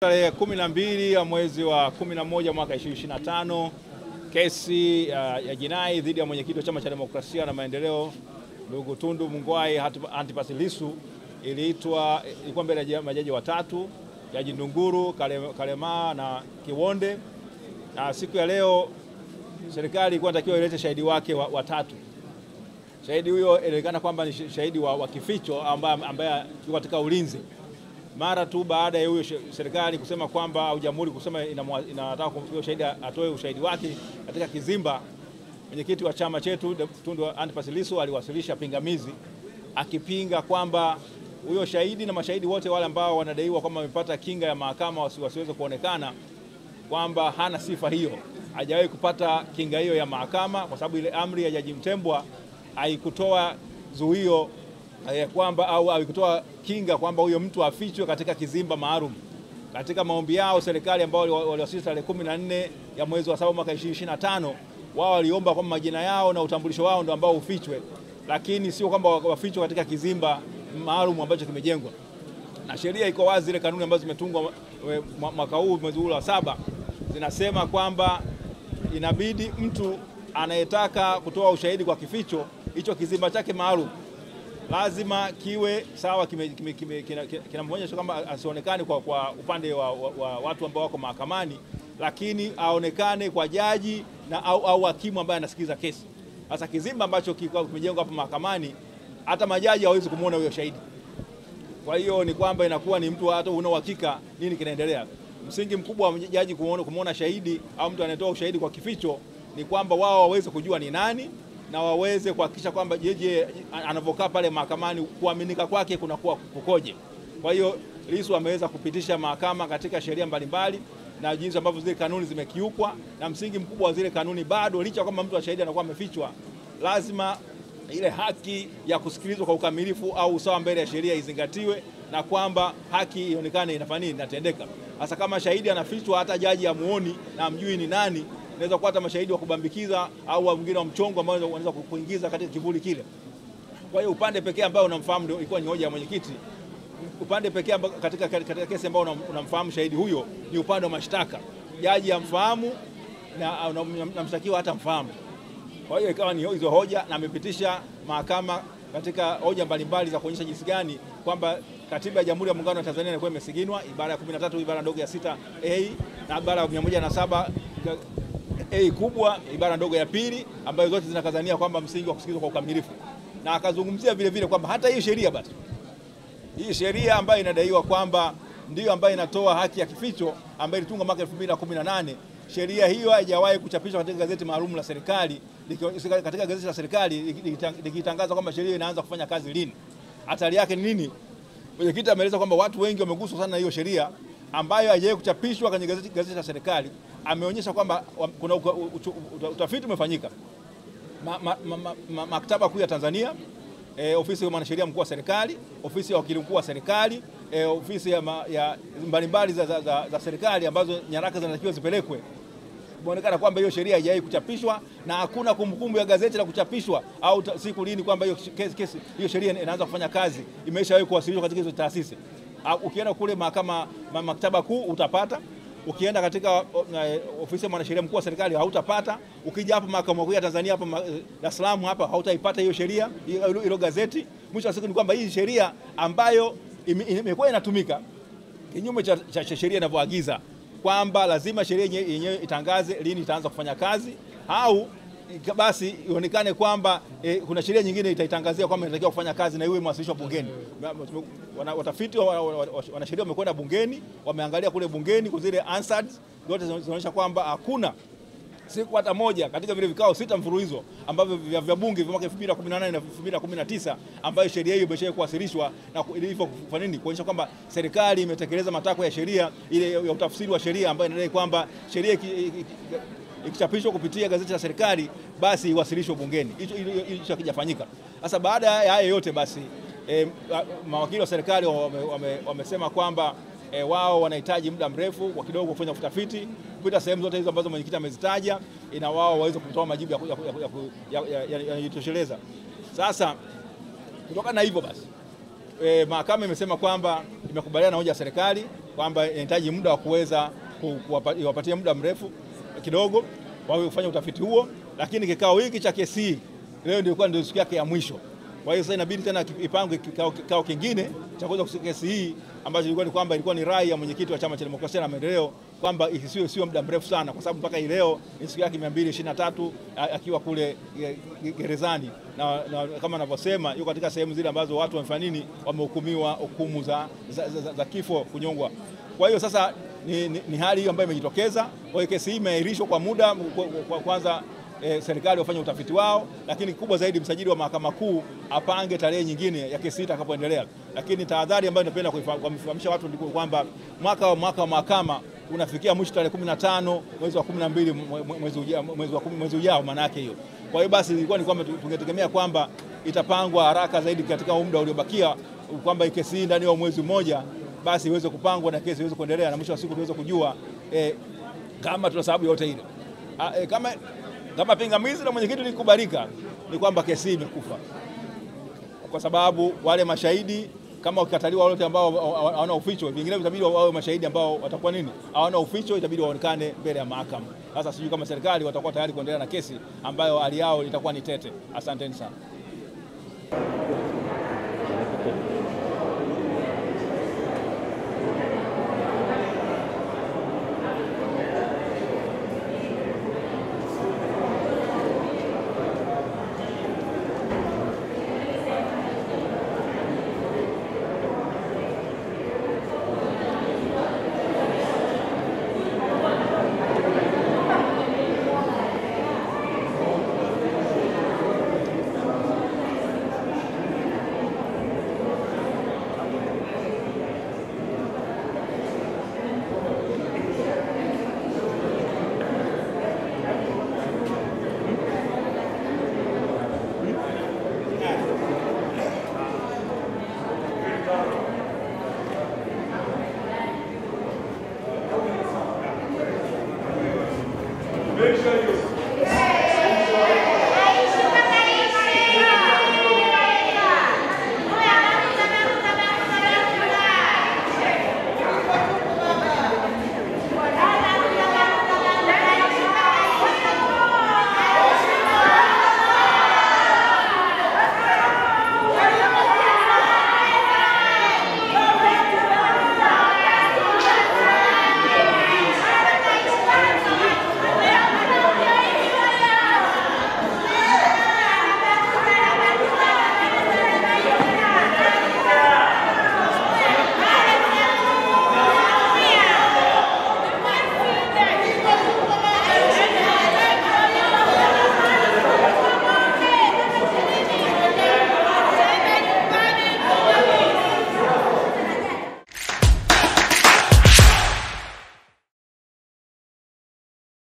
Tarehe 12 ya mwezi wa 11 mwaka 2025, kesi ya jinai dhidi ya mwenyekiti wa Chama cha Demokrasia na Maendeleo ndugu Tundu Mungwai Antipas Lissu ilikuwa mbele ya majaji watatu, Jaji Ndunguru, Kalema na Kiwonde. Na siku ya leo serikali ilikuwa inatakiwa ilete shahidi wake watatu. Shahidi huyo inaonekana kwamba ni shahidi wa kificho ambaye yuko katika ulinzi. Mara tu baada ya huyo serikali kusema kwamba au jamhuri kusema inataka kumfikia shahidi atoe ushahidi wake katika kizimba, mwenyekiti wa chama chetu Tundu Antipas Lissu aliwasilisha pingamizi akipinga kwamba huyo shahidi na mashahidi wote wale ambao wanadaiwa kwamba wamepata kinga ya mahakama wasiweze kuonekana, kwamba hana sifa hiyo, hajawahi kupata kinga hiyo ya mahakama, kwa sababu ile amri ya Jaji Mtembwa haikutoa zuio kwamba au haikutoa kinga kwamba huyo mtu afichwe katika kizimba maalum. Katika maombi yao serikali ambao waliwasilisha tarehe 14 ya mwezi wa 7 mwaka 2025, wao waliomba kwamba majina yao na utambulisho wao ndio ambao ufichwe, lakini sio kwamba wafichwe katika kizimba maalum ambacho kimejengwa. Na sheria iko wazi, ile kanuni ambazo zimetungwa mwaka huu mwezi wa 7 zinasema kwamba inabidi mtu anayetaka kutoa ushahidi kwa kificho, hicho kizimba chake maalum lazima kiwe sawa, kinamwonyesha kwamba asionekane kwa upande wa watu ambao wako mahakamani, lakini aonekane kwa jaji na au hakimu ambaye anasikiliza kesi. Sasa kizimba ambacho kimejengwa hapo mahakamani, hata majaji hawezi kumuona huyo shahidi. Kwa hiyo ni kwamba inakuwa ni mtu hata una uhakika nini kinaendelea. Msingi mkubwa wa jaji kumuona shahidi au mtu anayetoa ushahidi kwa kificho ni kwamba wao waweze kujua ni nani na waweze kuhakikisha kwamba jeje anavokaa pale mahakamani kuaminika kwake kunakuwa kukoje. Kwa hiyo Lissu ameweza kupitisha mahakama katika sheria mbalimbali na jinsi ambavyo zile kanuni zimekiukwa, na msingi mkubwa wa zile kanuni bado, licha kwamba mtu wa shahidi anakuwa amefichwa, lazima ile haki ya kusikilizwa kwa ukamilifu au usawa mbele ya sheria izingatiwe, na kwamba haki ionekane inafanya inatendeka. Hasa kama shahidi anafichwa, hata jaji amuoni na amjui ni nani, inaweza kuwa hata mashahidi wa kubambikiza au mwingine wa mchongo ambao wanaweza kuingiza katika kivuli kile. Kwa hiyo upande pekee ambao unamfahamu ndio ilikuwa ni hoja ya mwenyekiti. Upande pekee katika kesi ambao unamfahamu shahidi huyo ni upande wa mashtaka. Jaji amfahamu na mshtakiwa hata mfahamu. Kwa hiyo ikawa ni hizo hoja, na amepitisha mahakama katika hoja mbalimbali za kuonyesha jinsi gani kwamba Katiba ya Jamhuri ya Muungano wa Tanzania ilikuwa imesiginwa, ibara ya 13 ibara ndogo ya 6A na ibara ya 107 A kubwa ibara ndogo ya pili, ambayo zote zinakazania kwamba msingi wa kusikilizwa kwa ukamilifu. Na akazungumzia vile vile kwamba hata hii sheria basi, hii sheria ambayo inadaiwa kwamba ndio ambayo inatoa haki ya kificho ambayo ilitungwa mwaka 2018, sheria hiyo haijawahi kuchapishwa katika gazeti maalum la serikali. Katika gazeti la serikali likitangaza kwamba sheria inaanza kufanya kazi lini, hatari yake ni nini? Mwenyekiti ameeleza kwamba watu wengi wameguswa sana na hiyo sheria ambayo haijawahi kuchapishwa kwenye gazeti la serikali. Ameonyesha kwamba kuna utafiti umefanyika Maktaba Kuu ya Tanzania, ofisi ya mwanasheria mkuu wa serikali, ofisi ya wakili mkuu wa serikali, ofisi ya mbalimbali za serikali ambazo nyaraka zinatakiwa zipelekwe. Inaonekana kwamba hiyo sheria haijawahi kuchapishwa na hakuna kumbukumbu ya gazeti la kuchapishwa au siku lini kwamba hiyo sheria inaanza kufanya kazi, imeshawahi kuwasilishwa katika hizo taasisi. Ukienda kule Maktaba Kuu utapata, ukienda katika ofisi ya mwanasheria mkuu wa serikali hautapata, ukija hapa Mahakama Kuu ya Tanzania hapa Dar es Salaam hapa hautaipata hiyo sheria, hilo gazeti. Mwisho wa siku ni kwamba hii sheria ambayo imekuwa inatumika kinyume cha sheria inavyoagiza kwamba lazima sheria yenyewe itangaze lini itaanza kufanya kazi, au basi ionekane kwamba kuna sheria nyingine itaitangazia kwamba inatakiwa kufanya kazi na iwe imewasilishwa bungeni. Watafiti wanasheria wamekwenda bungeni, wameangalia kule bungeni kwa zile answers zote zinaonyesha kwamba hakuna siku hata moja katika vile vikao 6 mfululizo ambavyo vya bunge vya mwaka 2018 na 2019 ambayo sheria hiyo imeshawahi kuwasilishwa, na hivyo kufanya nini kuonyesha kwamba serikali imetekeleza matakwa ya sheria ile ya utafsiri wa sheria ambayo inadai kwamba sheria ikichapishwa kupitia gazeti la serikali basi iwasilishwe bungeni. Hicho hakijafanyika. Sasa baada ya haya yote basi mawakili wa serikali wamesema kwamba wao wanahitaji muda mrefu kwa kidogo kufanya utafiti kupita sehemu zote hizo ambazo mwenyekiti amezitaja, ina wao waweze kutoa majibu yanayotosheleza. Sasa kutokana na hivyo basi mahakama imesema kwamba imekubaliana na hoja ya serikali kwamba inahitaji muda wa kuweza kuwapatia muda mrefu kidogo wao kufanya utafiti huo, lakini kikao hiki cha kesi leo ndio siku yake ya mwisho. Kwa hiyo sasa inabidi tena ipangwe kikao kingine cha kuweza kusikia kesi hii ambacho ilikuwa ni rai ya mwenyekiti wa Chama cha Demokrasia na Maendeleo kwamba isiwe muda mrefu sana, kwa sababu mpaka leo ni siku yake 223 akiwa kule gerezani, na kama anavyosema yuko katika sehemu zile ambazo watu wamefanya nini, wamehukumiwa hukumu za kifo, kunyongwa. Kwa hiyo sasa ni hali hiyo ambayo imejitokeza. Kwa hiyo kesi hii imeahirishwa kwa muda kwanza serikali wafanye utafiti wao, lakini kubwa zaidi msajili wa Mahakama Kuu apange tarehe nyingine ya kesi itakapoendelea. Lakini tahadhari ambayo napenda kuifahamisha watu ni kwamba mwaka wa mahakama unafikia mwisho tarehe 15 mwezi wa 12 mwezi ujao, maana yake hiyo. Kwa hiyo basi ilikuwa ni kwamba tungetegemea kwamba itapangwa haraka zaidi katika muda uliobakia, kwamba kesi hii ndani ya mwezi mmoja basi iweze kupangwa na kesi iweze kuendelea, na mwisho wa siku tuweze kujua kama tuna sababu yote ile. Kama pingamizi la mwenyekiti likubalika ni kwamba kesi imekufa, kwa sababu wale mashahidi kama ukataliwa wale ambao hawana uficho, vingine itabidi wawe mashahidi ambao watakuwa nini, hawana uficho, itabidi waonekane mbele ya mahakama. Sasa sijui kama serikali watakuwa tayari kuendelea na kesi ambayo hali yao itakuwa ni tete. Asanteni sana. Make sure you